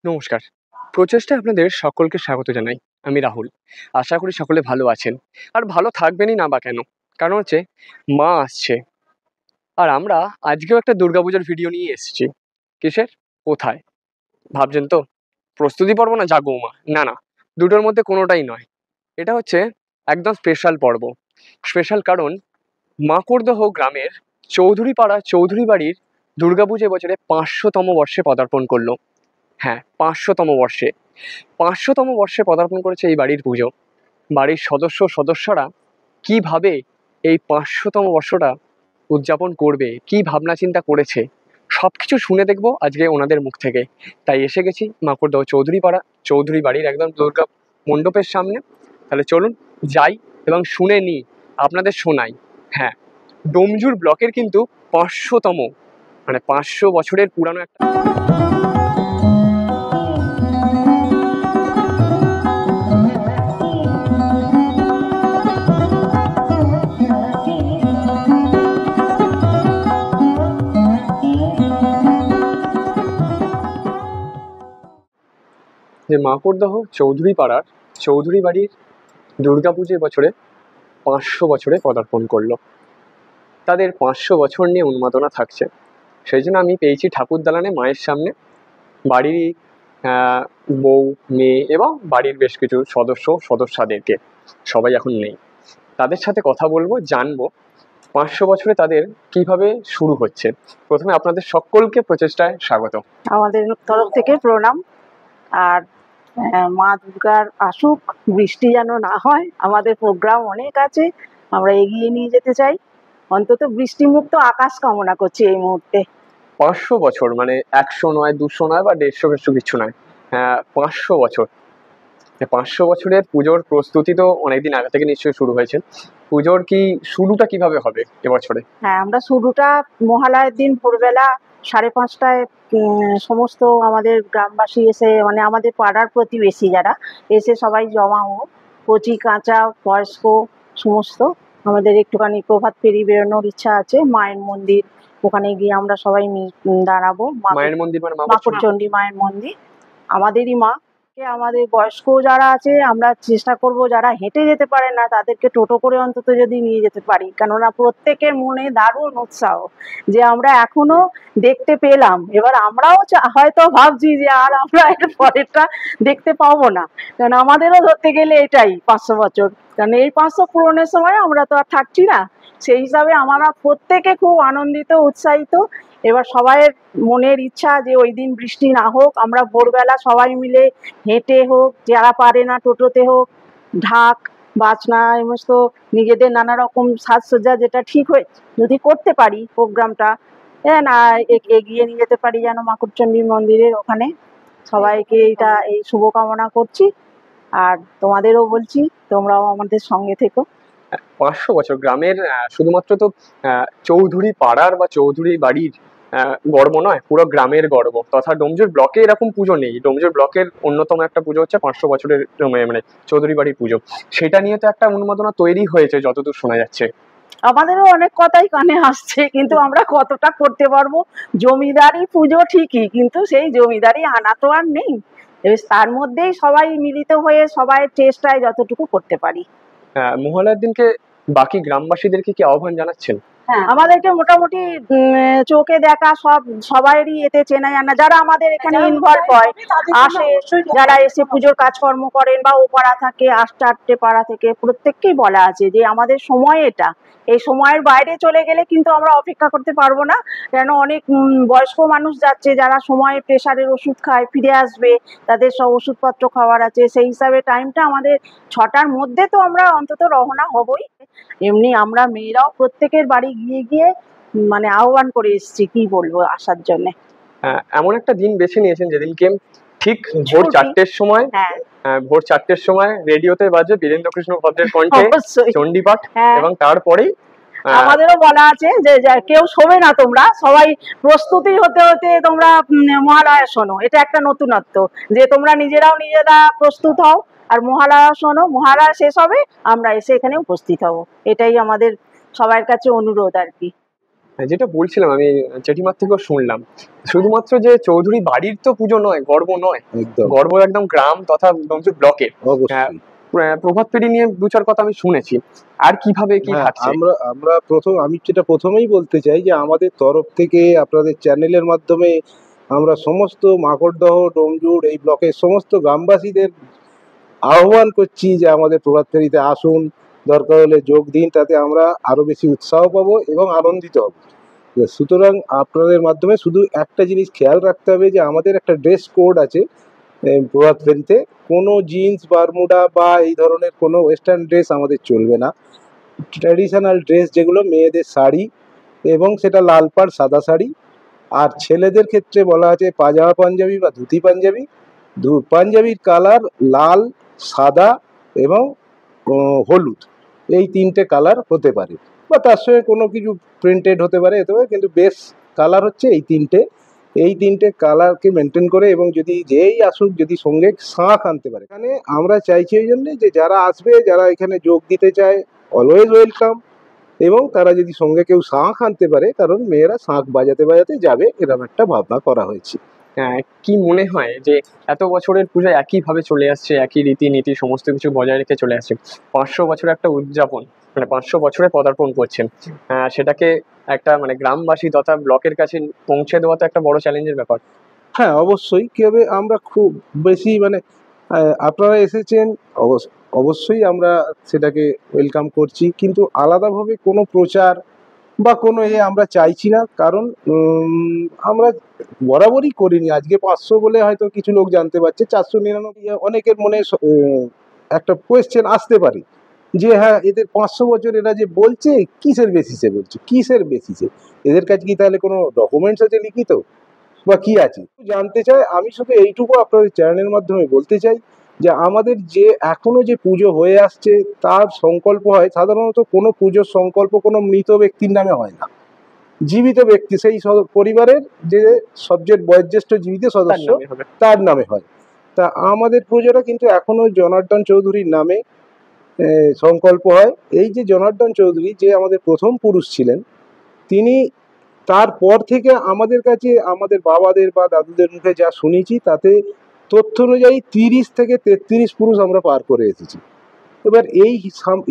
নমস্কার। প্রচেষ্টায় আপনাদের সকলকে স্বাগত জানাই। আমি রাহুল। আশা করি সকলে ভালো আছেন। আর ভালো থাকবেনই না বা কেন? কারণ হচ্ছে মা আসছে। আর আমরা আজকেও একটা দুর্গাপূজার ভিডিও নিয়ে এসেছি। কিসের? কোথায়? ভাবছেন তো? প্রস্তুতি পর্ব না জাগো মা? না, না। দুটোর মধ্যে কোনোটাই নয়। এটা হচ্ছে একদম স্পেশাল পর্ব। স্পেশাল কারণ মাকড়দহ গ্রামের চৌধুরীপাড়া চৌধুরী বাড়ির দুর্গাপুজো এবছরে ৫০০তম বর্ষে পদার্পণ করলো। হ্যাঁ, ৫০০তম বর্ষে। ৫০০তম বর্ষে পদার্পণ করেছে এই বাড়ির পুজো। বাড়ির সদস্যরা কিভাবে এই ৫০০তম বর্ষটা উদযাপন করবে, কি ভাবনা চিন্তা করেছে, সবকিছু শুনে দেখবো আজকে ওনাদের মুখ থেকে। তাই এসে গেছি মাকড়দহ চৌধুরীপাড়া চৌধুরী বাড়ির একদম দুর্গা মণ্ডপের সামনে। তাহলে চলুন যাই এবং শুনে নিই, আপনাদের শোনাই। হ্যাঁ, ডোমজুর ব্লকের কিন্তু ৫০০তম, মানে ৫০০ বছরের পুরানো একটা যে মাকড়দহ চৌধুরী পাড়ার চৌধুরী বাড়ির দুর্গাপুজো বছরে ৫০০ বছরে পদার্পণ করলো। তাদের ৫০০ বছর নিয়ে উন্মাদনা থাকছে। সেই জন্য আমি পেয়েছি ঠাকুর দালানে মায়ের সামনে বাড়ির বউ, মেয়ে এবং বাড়ির বেশ কিছু সদস্যদেরকে। সবাই এখন নেই। তাদের সাথে কথা বলবো, জানবো ৫০০ বছরে তাদের কিভাবে শুরু হচ্ছে। প্রথমে আপনাদের সকলকে প্রচেষ্টায় স্বাগত। আমাদের তরফ থেকে প্রণাম। আর মা দুর্গার আসুক, বৃষ্টি যেন না হয়। আমাদের প্রোগ্রাম অনেক আছে, আমরা এগিয়ে নিয়ে যেতে চাই। অন্তত বৃষ্টিমুক্ত আকাশ কামনা করছি এই মুহূর্তে। ৫০০ বছর মানে ১০০ নয়, ২০০ নয় বা ১৫০ কিছু নয়, ৫০০ বছর। ৫০০ বছরের পুজোর প্রস্তুতি তো অনেকদিন আগে থেকে নিশ্চয়ই শুরু হয়েছে। পুজোর শুরুটা কিভাবে হবে এবছরে? হ্যাঁ, আমরা শুরুটা মহালয়ের দিন ভোরবেলা ৫:৩০টায় সমস্ত আমাদের গ্রামবাসী এসে, মানে আমাদের পাড়ার প্রতিবেশী যারা এসে সবাই জমা হোক। কচি কাঁচা বয়স্ক সমস্ত আমাদের একটুখানি প্রভাত ফেরি বেরোনোর ইচ্ছা আছে। মায়ের মন্দির, ওখানে গিয়ে আমরা সবাই দাঁড়াবো। মায়ের মন্দির মানে মাকড়চণ্ডী মায়ের মন্দির আমাদেরই মা। আমাদের বয়স্ক যারা আছে আমরা চেষ্টা করব, যারা হেঁটে যেতে পারে না তাদেরকে টোটো করে অন্তত যদি নিয়ে যেতে পারি, কেননা প্রত্যেকের মনে দারুণ উৎসাহ যে আমরা এখনো দেখতে পেলাম। এবার আমরাও হয়তো ভাবছি যে আর আমরা এর পরেরটা দেখতে পাবো না, কারণ আমাদেরও ধরতে গেলে এটাই ৫০০ বছর। কারণ এই ৫০০ পূরণের সময় আমরা তো আর থাকছি না। সেই হিসাবে আমরা প্রত্যেকে খুব আনন্দিত, উৎসাহিত। এবার সবাইয়ের মনের ইচ্ছা যে ওই দিন বৃষ্টি না হোক, আমরা ভোরবেলা সবাই মিলে হেঁটে হোক, যারা পারে না টোটোতে হোক, ঢাক বাজনা সমস্ত নিজেদের নানা রকম সাজসজ্জা যেটা ঠিক হয়ে যদি করতে পারি প্রোগ্রামটা, না এগিয়ে নিয়ে যেতে পারি যেন মাকড়চণ্ডী মন্দিরের ওখানে। সবাইকে এই শুভকামনা করছি। আর তোমাদেরও বলছি তোমরাও আমাদের সঙ্গে থেকো। ৫০০ বছর গ্রামের শুধুমাত্র তো চৌধুরী পাড়ার বা চৌধুরী বাড়ির গর্ব নয়, পুরো গ্রামের গর্ব। তথা ডোমজুর ব্লকে এরকম পুজো নেই। ডোমজুর ব্লকের অন্যতম একটা পুজো হচ্ছে ৫০০ বছরের মানে চৌধুরী বাড়ির পুজো। সেটা নিয়ে তো একটা উন্মাদনা তৈরি হয়েছে যতদূর শোনা যাচ্ছে। আমাদেরও অনেক কথাই কানে আসছে, কিন্তু আমরা কতটা করতে পারবো। জমিদারি পুজো ঠিকই, কিন্তু সেই জমিদারি আনা তো আর নেই। তার মধ্যেই সবাই মিলিত হয়ে সবাই চেষ্টায় যতটুকু করতে পারি। মহালয়ার দিনকে বাকি গ্রামবাসীদেরকে কি আহ্বান জানাচ্ছেন? হ্যাঁ, আমাদেরকে মোটামুটি চোখে দেখা সবাইয়েরই এতে চেনা জানা, যারা আমাদের এখানে ইনভলভ হয়, আসে, যারা এসে পুজোর কাজকর্ম করেন বা ও পাড়া থাকে, ৮টা পাড়া থেকে প্রত্যেককেই বলা আছে যে আমাদের সময় এটা। এই সময়ের বাইরে চলে গেলে কিন্তু আমরা অপেক্ষা করতে পারবো না, কেন অনেক বয়স্ক মানুষ যাচ্ছে যারা সময়ে প্রেশারের ওষুধ খায়, ফিরে আসবে, তাদের সব ওষুধপত্র খাওয়ার আছে। সেই হিসাবে টাইমটা আমাদের ৬টার মধ্যে তো আমরা অন্তত রওনা হবই। এমনি আমরা মেয়েরাও প্রত্যেকের বাড়ি গিয়ে গিয়ে মানে আহ্বান করে এসেছি, কি বলবো, আসার জন্য। এমন একটা দিন বেছে নিয়েছেন যেদিনকে ঠিক ভোর ৪টের সময়, ভোর ৪টের সময় রেডিওতে বাজে বীরেন্দ্র কৃষ্ণ ভদ্রের কণ্ঠে চণ্ডীপাঠ, এবং তারপরেই আমাদেরও বলা আছে যে কেউ শোবে না, তোমরা সবাই প্রস্তুতি হতে হতে তোমরা মহালয়া শোনো। এটা একটা নতুনত্ব যে তোমরা নিজেরা প্রস্তুত হও আর মহালয়া শোনো। মহালয়া শেষ হবে, আমরা এসে এখানে উপস্থিত হব। এটাই আমাদের সবার কাছে অনুরোধ আর কি। যেটা বলছিলাম আমি জেঠিমার থেকেও শুনলাম, শুধুমাত্র যে চৌধুরী বাড়ির তো পুজো নয়, গর্ব নয়, একদম গর্ব একদম গ্রাম তথা ডোমজুর ব্লকের। অবশ্যই। প্রভাত ফেরি নিয়ে দু চার কথা আমি শুনেছি, আর কিভাবে কি হ্যাঁ, থাকছে? আমরা আমি যেটা প্রথমেই বলতে চাই যে আমাদের তরফ থেকে আপনাদের চ্যানেলের মাধ্যমে আমরা সমস্ত মাকড়দহ, ডোমজুড় এই ব্লকের সমস্ত গ্রামবাসীদের আহ্বান করছি যে আমাদের প্রভাত ফেরিতে আসুন, দরকার হলে যোগ দিন, তাতে আমরা আরো বেশি উৎসাহ পাবো এবং আনন্দিত হব। সুতরাং আপনাদের মাধ্যমে শুধু একটা জিনিস খেয়াল রাখতে হবে যে আমাদের একটা ড্রেস কোড আছে প্রভাত ফেরিতে। কোনো জিন্স, বারমুডা বা এই ধরনের কোনো ওয়েস্টার্ন ড্রেস আমাদের চলবে না। ট্র্যাডিশনাল ড্রেস যেগুলো মেয়েদের শাড়ি, এবং সেটা লাল পাড় সাদা শাড়ি। আর ছেলেদের ক্ষেত্রে বলা আছে পাজামা পাঞ্জাবি বা ধুতি পাঞ্জাবি। পাঞ্জাবির কালার লাল, সাদা এবং হলুদ, এই তিনটে কালার হতে পারে, বা তার সঙ্গে কোনো কিছু প্রিন্টেড হতে পারে, কিন্তু বেস কালার হচ্ছে এই তিনটে কালারকে মেনটেন করে, এবং যদি যেই আসুক যদি সঙ্গে শাঁখ আনতে পারে। এখানে আমরা চাইছি ওই জন্যে যে যারা আসবে, যারা এখানে যোগ দিতে চায়, অলওয়েজ ওয়েলকাম। এবং তারা যদি সঙ্গে কেউ শাঁখ আনতে পারে, কারণ মেয়েরা শাঁখ বাজাতে বাজাতে যাবে, এরকম একটা ভাবনা করা হয়েছে। কি মনে হয় যে এত বছরের পুজো একইভাবে চলে আসছে, একই রীতিনীতি সমস্ত কিছু বজায় রেখে চলে আসছে, 500 বছরের একটা উদযাপন, মানে 500 বছরে পদার্পণ করছেন, সেটাকে একটা মানে গ্রামবাসী তথা ব্লকের কাছে পৌঁছে দেওয়া তো একটা বড় চ্যালেঞ্জের ব্যাপার। হ্যাঁ, অবশ্যই। কি হবে, আমরা খুব বেশি মানে আপনারা এসেছেন, অবশ্যই আমরা সেটাকে ওয়েলকাম করছি, কিন্তু আলাদাভাবে কোনো প্রচার বা কোনো আমরা চাইছি না। কারণ আমরা বরাবরই করিনি, আজকে 500 বলে হয়তো কিছু লোক জানতে পারছে। 499 অনেকের মনে একটা কোয়েশ্চেন আসতে পারে যে হ্যাঁ, এদের 500 বছর এরা যে বলছে, কিসের বেসিসে বলছে, কিসের বেসিসে? এদের কাছে কি তাহলে কোনো ডকুমেন্টস আছে লিখিত, বা কি আছে জানতে চাই? আমি শুধু এইটুকু আপনাদের চ্যানেলের মাধ্যমে বলতে চাই যে আমাদের যে এখনো যে পুজো হয়ে আসছে, তার সংকল্প হয় সাধারণত, কোনো পুজোর সংকল্প কোনো মৃত ব্যক্তির নামে হয় না, জীবিত ব্যক্তি, সেই পরিবারের যে সবচেয়ে বয়োজ্যেষ্ঠ জীবিত তার সদস্য, নামে হবে। তার নামে হয়। তা আমাদের পুজোটা কিন্তু এখনো জনার্দন চৌধুরীর নামে সংকল্প হয়। এই যে জনার্দন চৌধুরী, যে আমাদের প্রথম পুরুষ ছিলেন, তিনি তারপর থেকে আমাদের কাছে, আমাদের বাবাদের বা দাদুদের মুখে যা শুনেছি, তাতে তথ্য অনুযায়ী 30 থেকে 33 পুরুষ আমরা পার করে এসেছি। এবার এই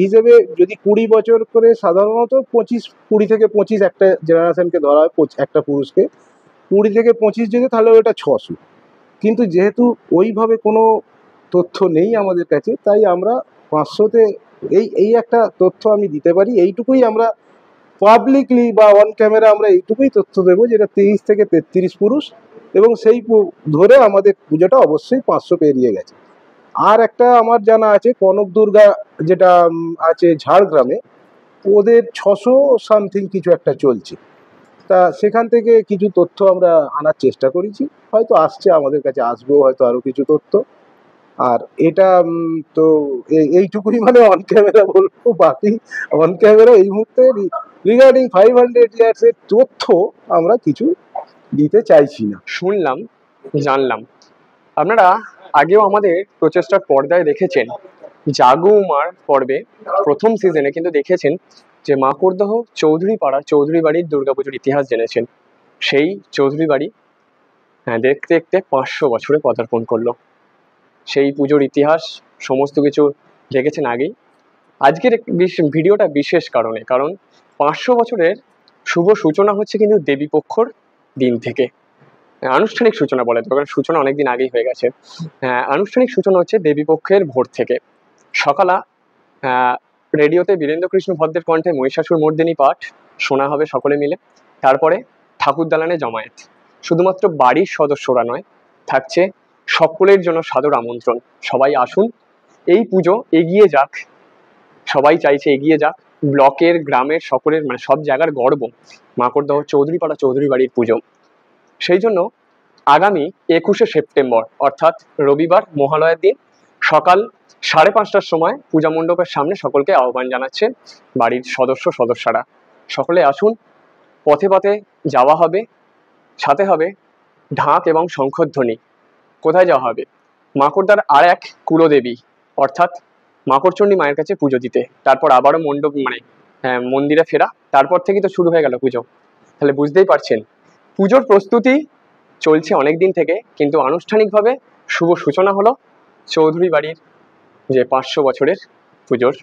হিসেবে যদি 20 বছর করে, সাধারণত 20 থেকে 25 একটা জেনারেশনকে ধরা হয়, একটা পুরুষকে 20 থেকে 25 যদি, তাহলে ওটা 600। কিন্তু যেহেতু ওইভাবে কোনো তথ্য নেই আমাদের কাছে, তাই আমরা 500তে এই একটা তথ্য আমি দিতে পারি। এইটুকুই আমরা পাবলিকলি বা অন ক্যামেরা আমরা এইটুকুই তথ্য দেবো, যেটা 30 থেকে 33 পুরুষ, এবং সেই ধরে আমাদের পুজোটা অবশ্যই 500 পেরিয়ে গেছে। আর একটা আমার জানা আছে, কনক দুর্গা যেটা আছে ঝাড়গ্রামে, ওদের 600 সামথিং কিছু একটা চলছে। তা সেখান থেকে কিছু তথ্য আমরা আনার চেষ্টা করেছি, হয়তো আসছে, আমাদের কাছে আসবেও হয়তো আরো কিছু তথ্য। আর এটা তো এইটুকুই মানে অন ক্যামেরা বলবো, বাকি অন ক্যামেরা এই মুহূর্তে রিগার্ডিং 500 ইয়ার্স এর তথ্য আমরা কিছু দিতে চাইছি না। শুনলাম, জানলাম, আপনারা আগেও আমাদের প্রচেষ্টার পর্দায় দেখেছেন, জাগুমার পর্বে প্রথম সিজনে কিন্তু দেখেছেন যে মাকড়দহ চৌধুরী পাড়া চৌধুরী বাড়ির দুর্গাপুজোর ইতিহাস জেনেছেন। সেই চৌধুরী বাড়ি দেখতে দেখতে 500 বছরে পদার্পণ করলো। সেই পুজোর ইতিহাস সমস্ত কিছু দেখেছেন আগেই। আজকের ভিডিওটা বিশেষ কারণ 500 বছরের শুভ সূচনা হচ্ছে কিন্তু দেবীপক্ষর দিন থেকে। আনুষ্ঠানিক সূচনা বলে, কারণ সূচনা অনেকদিন আগেই হয়ে গেছে। আনুষ্ঠানিক সূচনা হচ্ছে দেবীপক্ষের ভোর থেকে। সকালা রেডিওতে বীরেন্দ্র কৃষ্ণ ভদ্রের কণ্ঠে মহিষাসুর মর্দিনী পাঠ শোনা হবে সকলে মিলে। তারপরে ঠাকুর দালানে জমায়েত, শুধুমাত্র বাড়ির সদস্যরা নয়, থাকছে সকলের জন্য সাদর আমন্ত্রণ। সবাই আসুন, এই পুজো এগিয়ে যাক, সবাই চাইছে এগিয়ে যাক। ব্লকের, গ্রামের, সকলের মানে সব জায়গার গর্ব মাকড়দহ চৌধুরী পাড়া চৌধুরী বাড়ির পুজো। সেই জন্য আগামী 21শে সেপ্টেম্বর অর্থাৎ রবিবার মহালয়ার দিন সকাল 5:30টার সময় পূজা মণ্ডপের সামনে সকলকে আহ্বান জানাচ্ছে বাড়ির সদস্যরা। সকলে আসুন, পথে পথে যাওয়া হবে, সাথে হবে ঢাক এবং শঙ্খধ্বনি। কোথায় যাওয়া হবে? মাকড়দার আর এক কুলদেবী অর্থাৎ মাকড়চণ্ডী মায়ের কাছে পুজো দিতে। তারপর আবারও মণ্ডপ মানে মন্দিরে ফেরা। তারপর থেকেই তো শুরু হয়ে গেল পুজো। তাহলে বুঝতেই পারছেন পুজোর প্রস্তুতি চলছে অনেক দিন থেকে, কিন্তু আনুষ্ঠানিকভাবে শুভ সূচনা হলো চৌধুরী বাড়ির যে 500 বছরের পুজোর।